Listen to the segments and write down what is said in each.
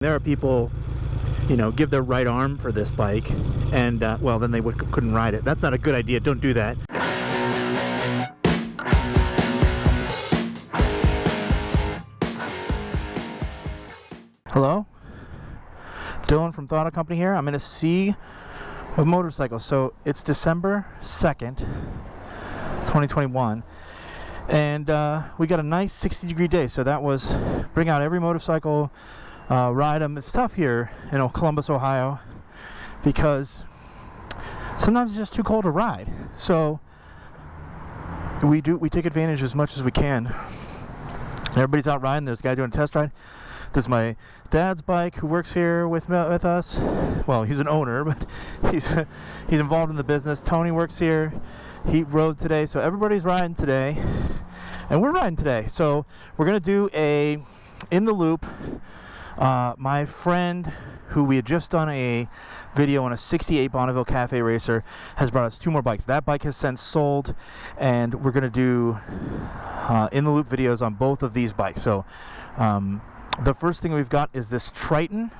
There are people, you know, give their right arm for this bike, and well, then they couldn't ride it. That's not a good idea. Don't do that. Hello, Dylan from Throttle Company here. I'm in a sea of motorcycles. So it's December 2nd, 2021, and we got a nice 60-degree day. So that was bring out every motorcycle, ride them. It's tough here in Columbus, Ohio, because sometimes it's just too cold to ride. So we take advantage as much as we can. Everybody's out riding. There's a guy doing a test ride. There's my dad's bike who works here with us. Well, he's an owner, but he's involved in the business. Tony works here. He rode today, so everybody's riding today, and we're riding today. So we're gonna do a in the loop. My friend, who we had just done a video on a 68 Bonneville Cafe Racer, has brought us 2 more bikes. That bike has since sold, and we're going to do in the loop videos on both of these bikes. So the first thing we've got is this Triton.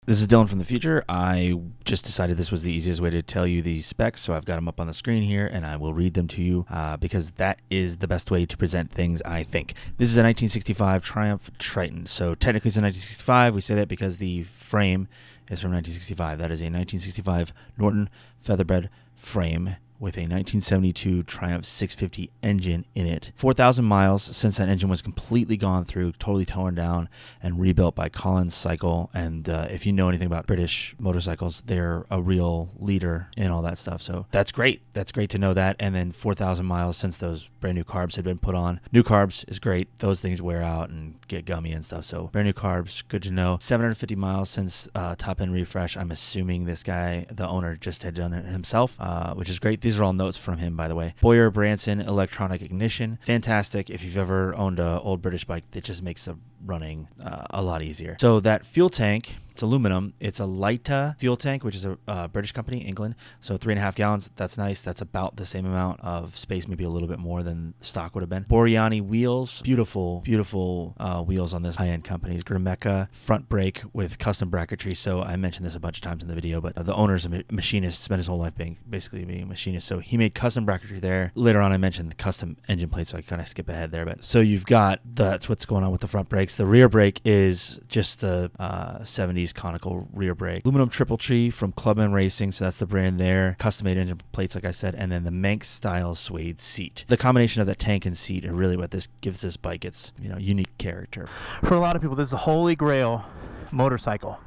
This is Dylan from the future. I just decided this was the easiest way to tell you these specs, so I've got them up on the screen here, and I will read them to you because that is the best way to present things, I think. This is a 1965 Triumph Triton. So technically it's a 1965. We say that because the frame is from 1965. That is a 1965 Norton Featherbed frame with a 1972 Triumph 650 engine in it. 4,000 miles since that engine was completely gone through, totally torn down and rebuilt by Collins Cycle. And if you know anything about British motorcycles, they're a real leader in all that stuff. So that's great. That's great to know that. And then 4,000 miles since those brand new carbs had been put on. New carbs is great. Those things wear out and get gummy and stuff. So brand new carbs, good to know. 750 miles since top end refresh. I'm assuming this guy, the owner, just had done it himself, which is great. These are all notes from him, by the way. Boyer Branson electronic ignition. Fantastic. If you've ever owned an old British bike, it just makes the running a lot easier. So that fuel tank, it's aluminum. It's a Leita fuel tank, which is a British company, England. So 3.5 gallons. That's nice. That's about the same amount of space, maybe a little bit more than stock would have been. Boreani wheels. Beautiful, beautiful wheels on this high-end company's Grimeca front brake with custom bracketry. So I mentioned this a bunch of times in the video, but the owner's a machinist, spent his whole life being a machinist. So he made custom bracketry there. Later on, I mentioned the custom engine plate, so I kind of skip ahead there. But so you've got that's what's going on with the front brakes. The rear brake is just the 70s conical rear brake. Aluminum triple tree from Clubman Racing, so that's the brand there. Custom made engine plates, like I said, and then the Manx style suede seat. The combination of that tank and seat are really what this gives this bike its unique character. For a lot of people, this is a holy grail motorcycle.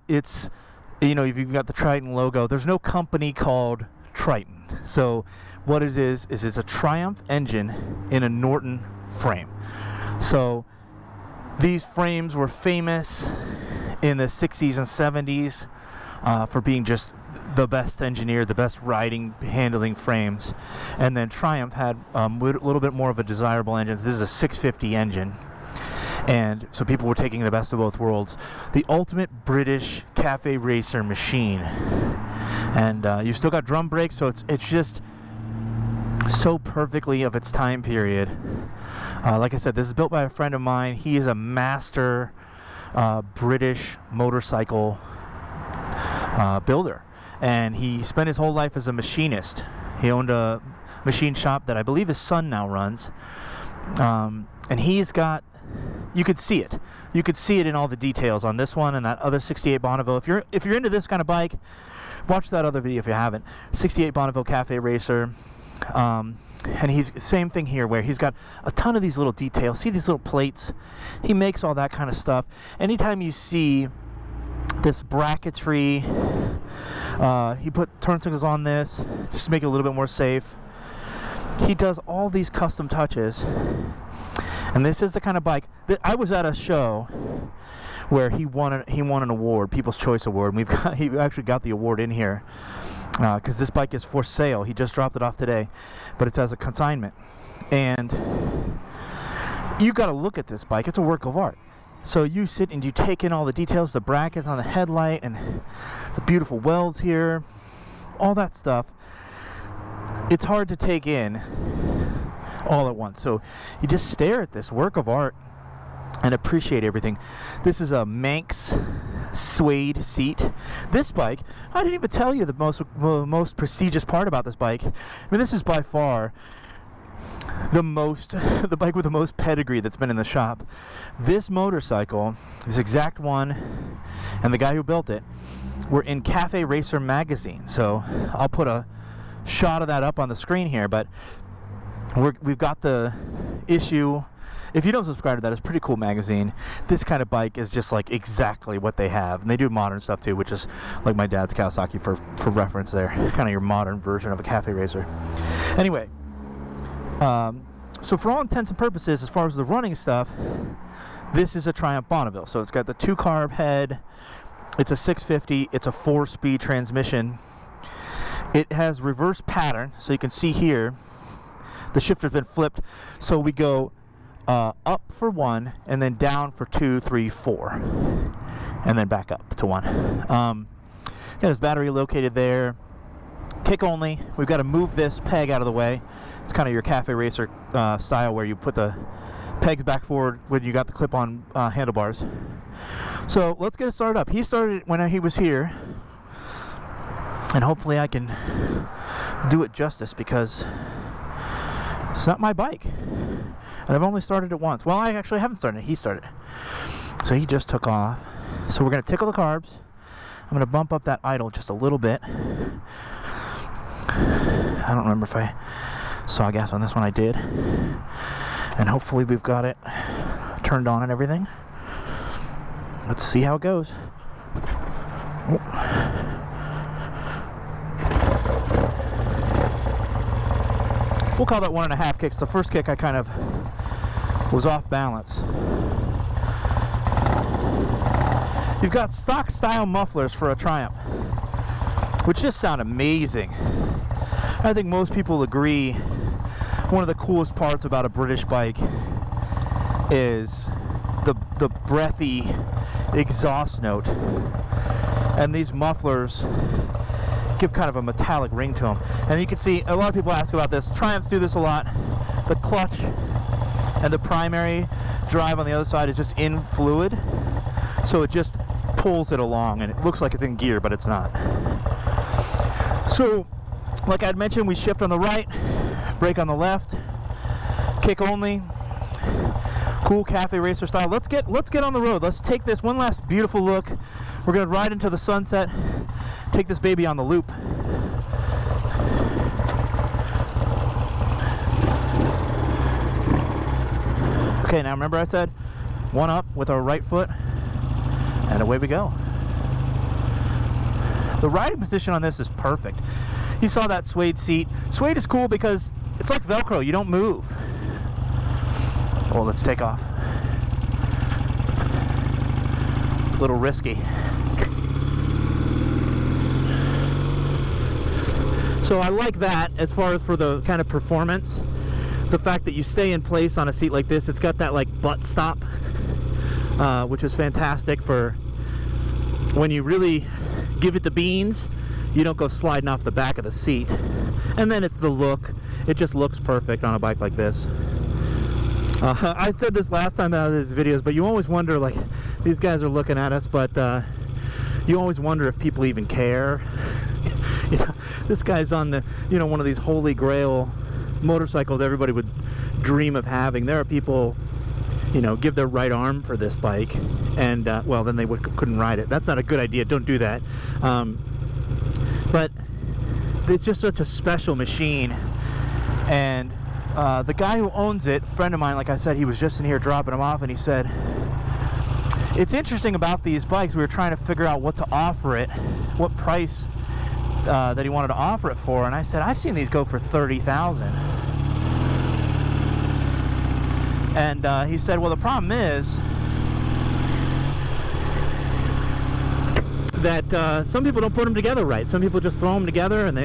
It's if you've got the Triton logo, there's no company called Triton. So what it is it's a Triumph engine in a Norton frame. So these frames were famous in the 60s and 70s for being just the best engineered, the best riding, handling frames. And then Triumph had a little bit more of a desirable engine. This is a 650 engine. And so people were taking the best of both worlds. The ultimate British cafe racer machine. And you've still got drum brakes, so it's just so perfectly of its time period. Like I said, this is built by a friend of mine. He is a master British motorcycle builder, and he spent his whole life as a machinist. He owned a machine shop that I believe his son now runs, and he's got, you could see it in all the details on this one and that other 68 Bonneville. If you're into this kind of bike, watch that other video if you haven't. 68 Bonneville Cafe Racer. And he's same thing here, where he's got a ton of these little details. See these little plates? He makes all that kind of stuff. Anytime you see this bracketry, he put turn signals on this just to make it a little bit more safe. He does all these custom touches, and this is the kind of bike that I was at a show where he won an award, People's Choice Award, and he actually got the award in here. Because this bike is for sale. He just dropped it off today, but it's as a consignment. And you got to look at this bike. It's a work of art. So you sit and you take in all the details, the brackets on the headlight and the beautiful welds here, all that stuff. It's hard to take in all at once. So you just stare at this work of art and appreciate everything. This is a Manx suede seat. This bike, I didn't even tell you the most prestigious part about this bike. I mean, this is by far the bike with the most pedigree that's been in the shop. This motorcycle, this exact one, and the guy who built it were in Cafe Racer magazine. So I'll put a shot of that up on the screen here, but we've got the issue. If you don't subscribe to that, it's a pretty cool magazine. This kind of bike is just like exactly what they have, and they do modern stuff too, which is like my dad's Kawasaki for reference there, kind of your modern version of a Cafe Racer. Anyway, so for all intents and purposes, as far as the running stuff, this is a Triumph Bonneville. So it's got the 2-carb head, it's a 650, it's a 4-speed transmission. It has reverse pattern, so you can see here the shifter's been flipped, so we go up for 1 and then down for 2, 3, 4, and then back up to 1. Got his battery located there. Kick only. We've got to move this peg out of the way. It's kind of your Cafe Racer style, where you put the pegs back forward when you got the clip-on handlebars. So let's get it started up. He started it when he was here, and hopefully I can do it justice, because it's not my bike. And I've only started it once. Well, I actually haven't started it. He started it. So he just took off. So we're going to tickle the carbs. I'm going to bump up that idle just a little bit. I don't remember if I saw gas on this one. I did. And hopefully we've got it turned on and everything. Let's see how it goes. Oh. We'll call that 1.5 kicks. The first kick I kind of was off balance. You've got stock style mufflers for a Triumph, which just sound amazing. I think most people agree one of the coolest parts about a British bike is the breathy exhaust note, and these mufflers give kind of a metallic ring to them. And you can see a lot of people ask about this. Triumphs do this a lot. The clutch and the primary drive on the other side is just in fluid, so it just pulls it along, and it looks like it's in gear, but it's not. So like I'd mentioned, we shift on the right, brake on the left, kick only. Cool Cafe Racer style. Let's get on the road. Let's take this one last beautiful look. We're gonna ride into the sunset, take this baby on the loop. Okay, now remember I said 1 up with our right foot, and away we go. The riding position on this is perfect. You saw that suede seat. Suede is cool because it's like Velcro, you don't move. Well, let's take off. A little risky. So I like that as far as for the kind of performance. The fact that you stay in place on a seat like this. It's got that like butt stop, which is fantastic for when you really give it the beans. You don't go sliding off the back of the seat. And then it's the look. It just looks perfect on a bike like this. I said this last time out of these videos, but you always wonder, like, these guys are looking at us, but you always wonder if people even care. You know, this guy's on the, you know, one of these holy grail motorcycles everybody would dream of having. There are people, you know, give their right arm for this bike, and well, then they couldn't ride it. That's not a good idea. Don't do that. But it's just such a special machine, and the guy who owns it, a friend of mine, like I said, he was just in here dropping them off, and he said, it's interesting about these bikes, we were trying to figure out what to offer it, what price that he wanted to offer it for, and I said, I've seen these go for $30,000. And he said, well, the problem is that some people don't put them together right. Some people just throw them together, and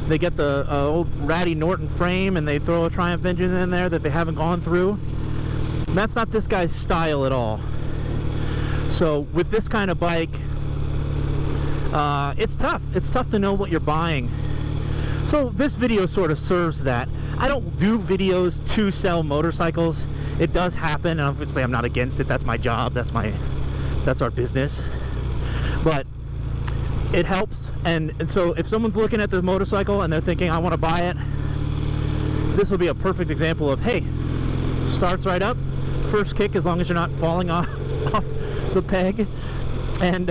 they get the old ratty Norton frame, and they throw a Triumph engine in there that they haven't gone through. And that's not this guy's style at all. So with this kind of bike, it's tough. It's tough to know what you're buying. So this video sort of serves that. I don't do videos to sell motorcycles. It does happen, and obviously I'm not against it. That's my job. That's our business. But it helps, and so if someone's looking at the motorcycle and they're thinking, I want to buy it, this will be a perfect example of, hey, starts right up, first kick, as long as you're not falling off the peg, and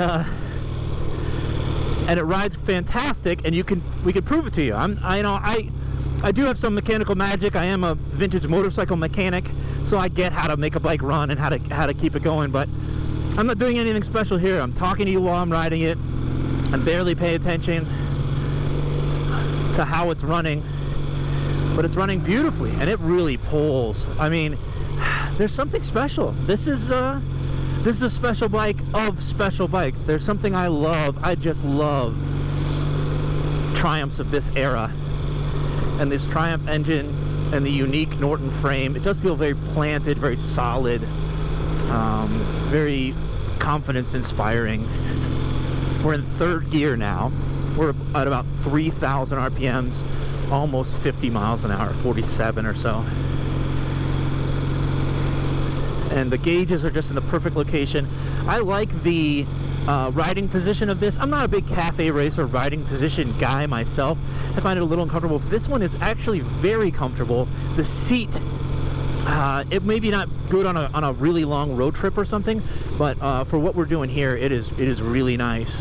it rides fantastic, and we can prove it to you. I do have some mechanical magic. I am a vintage motorcycle mechanic, so I get how to make a bike run and how to keep it going, but I'm not doing anything special here. I'm talking to you while I'm riding it. I'm barely paying attention to how it's running, but it's running beautifully, and it really pulls. I mean, there's something special. This is a special bike of special bikes. There's something I love. I just love Triumphs of this era, and this Triumph engine and the unique Norton frame. It does feel very planted, very solid, very confidence inspiring. We're in third gear now. We're at about 3,000 RPMs, almost 50 miles an hour, 47 or so. And the gauges are just in the perfect location. I like the riding position of this. I'm not a big cafe racer riding position guy myself. I find it a little uncomfortable, but this one is actually very comfortable. The seat, it may be not good on a really long road trip or something, but for what we're doing here, it is really nice.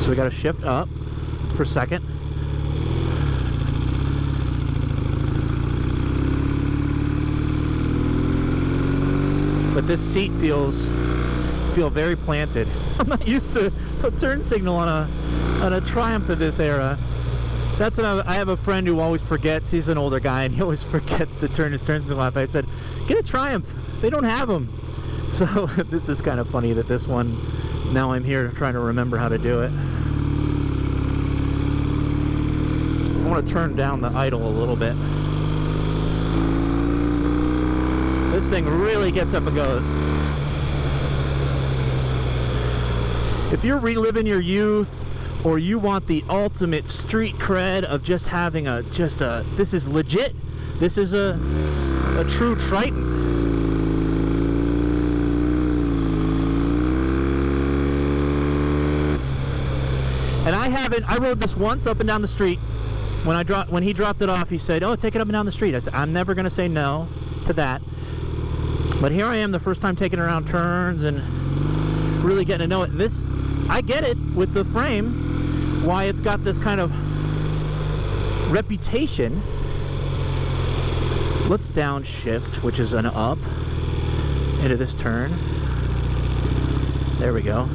So we got to shift up for second. But this seat feel very planted. I'm not used to a turn signal on a Triumph of this era. That's what I have a friend who always forgets. He's an older guy, and he always forgets to turn his turn signal off. I said, get a Triumph. They don't have them. So this is kind of funny that this one, now I'm here trying to remember how to do it. I want to turn down the idle a little bit. This thing really gets up and goes. If you're reliving your youth, or you want the ultimate street cred of just having this is legit. This is a true Triton. And I rode this once up and down the street. When he dropped it off, he said, oh, take it up and down the street. I said, I'm never going to say no to that. But here I am, the first time taking it around turns and really getting to know it. And this, I get it with the frame, why it's got this kind of reputation. Let's downshift, which is an up, into this turn. There we go.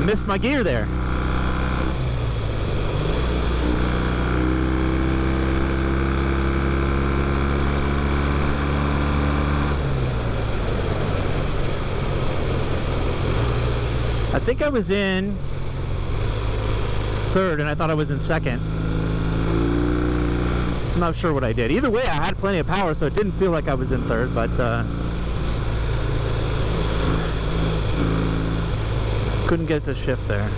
Missed my gear there. I think I was in third and I thought I was in second. I'm not sure what I did. Either way, I had plenty of power, so it didn't feel like I was in third, but couldn't get the shift there.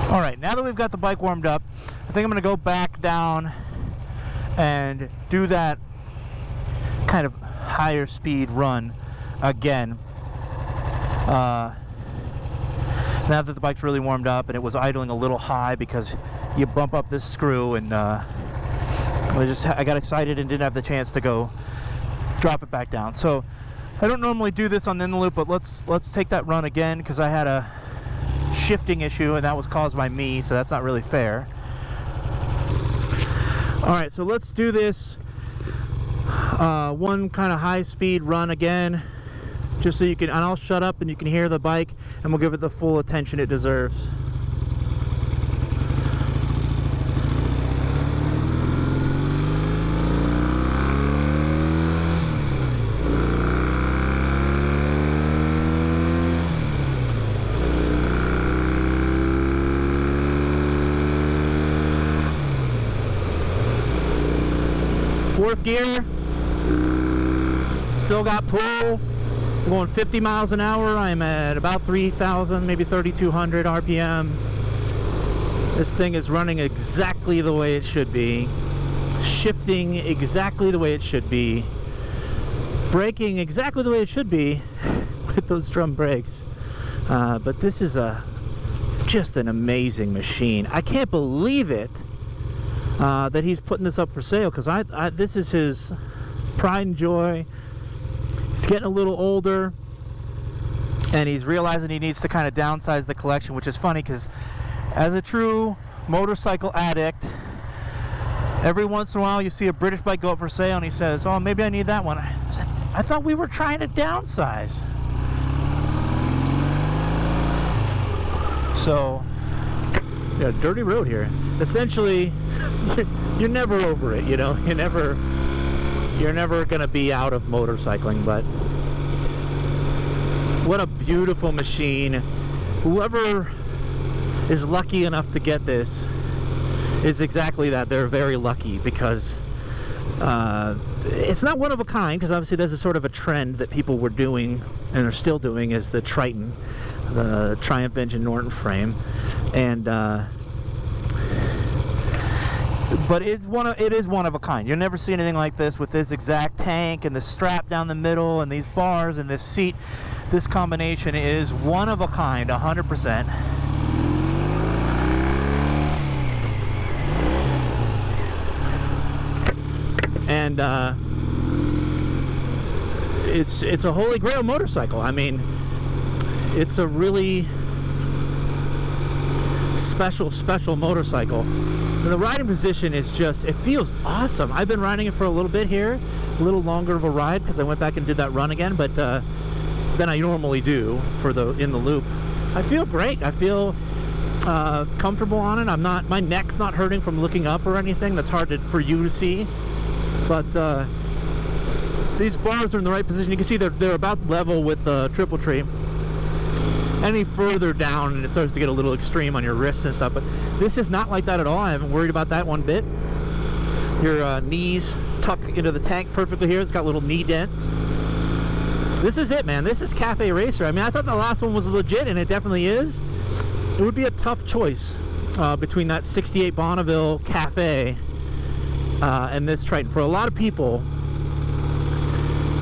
All right, now that we've got the bike warmed up, I think I'm going to go back down and do that kind of higher speed run again. Now that the bike's really warmed up, and it was idling a little high because you bump up this screw, and I got excited and didn't have the chance to go drop it back down. So I don't normally do this on the loop, but let's take that run again, because I had a shifting issue and that was caused by me, so that's not really fair. All right, so let's do this one kind of high speed run again. just so you can, and I'll shut up and you can hear the bike, and we'll give it the full attention it deserves. Fourth gear, still got pull. I'm going 50 miles an hour. I'm at about 3,000, maybe 3,200 RPM. This thing is running exactly the way it should be, shifting exactly the way it should be, braking exactly the way it should be with those drum brakes. But this is just an amazing machine. I can't believe it. That he's putting this up for sale, because this is his pride and joy. He's getting a little older, and he's realizing he needs to kind of downsize the collection, which is funny because as a true motorcycle addict, every once in a while you see a British bike go up for sale and he says, oh, maybe I need that one. I said, I thought we were trying to downsize. So yeah, dirty road here. Essentially, you're never over it, you know. You're never gonna be out of motorcycling. But what a beautiful machine. Whoever is lucky enough to get this is exactly that. They're very lucky, because it's not one of a kind, because obviously there's a sort of a trend that people were doing and are still doing, is the Triton, the Triumph engine Norton frame, and but it is one of a kind. You'll never see anything like this, with this exact tank and the strap down the middle and these bars and this seat. This combination is one of a kind, 100%. And it's a holy grail motorcycle. I mean, it's a really special motorcycle. And the riding position is just, it feels awesome. I've been riding it for a little bit here, a little longer of a ride, because I went back and did that run again, but than I normally do for in the loop. I feel great. I feel comfortable on it. My neck's not hurting from looking up or anything. That's hard for you to see. But these bars are in the right position. You can see they're about level with the Triple Tree. Any further down and it starts to get a little extreme on your wrists and stuff, but this is not like that at all. I haven't worried about that one bit. Your knees tuck into the tank perfectly here. It's got little knee dents. This is it, man. This is Cafe Racer. I mean, I thought the last one was legit, and it definitely is. It would be a tough choice between that 68 Bonneville Cafe and this Triton. For a lot of people,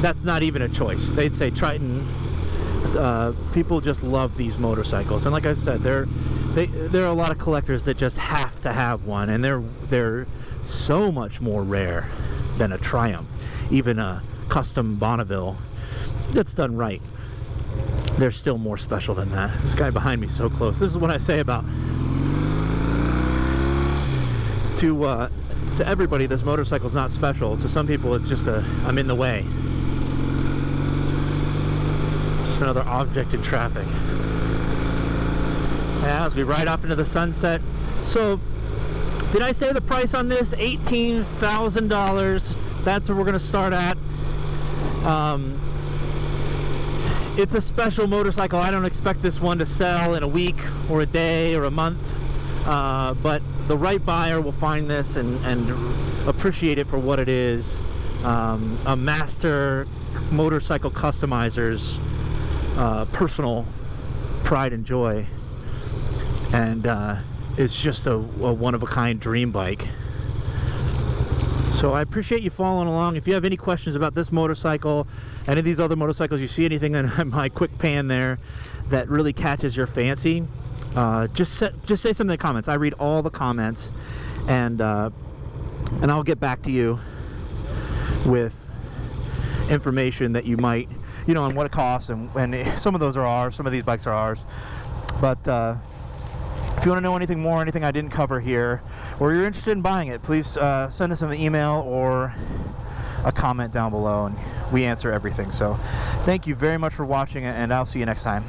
that's not even a choice. They'd say Triton. People just love these motorcycles, and like I said, there are a lot of collectors that just have to have one, and they're so much more rare than a Triumph. Even a custom Bonneville that's done right, they're still more special than that. This guy behind me is so close. This is what I say about to everybody, this motorcycle's not special. To some people, it's just I'm in the way. Another object in traffic. Yeah, as we ride off into the sunset. So, did I say the price on this? $18,000. That's where we're going to start at. It's a special motorcycle. I don't expect this one to sell in a week or a day or a month. But the right buyer will find this and appreciate it for what it is. A master motorcycle customizer's personal pride and joy, and it's just a one-of-a-kind dream bike. So I appreciate you following along. If you have any questions about this motorcycle, any of these other motorcycles, you see anything in my quick pan there that really catches your fancy, just say something in the comments. I read all the comments, and I'll get back to you with information that you might, on what it costs, and some of those are ours, some of these bikes are ours. But if you want to know anything more, anything I didn't cover here, or you're interested in buying it, please send us an email or a comment down below, and we answer everything. So thank you very much for watching, and I'll see you next time.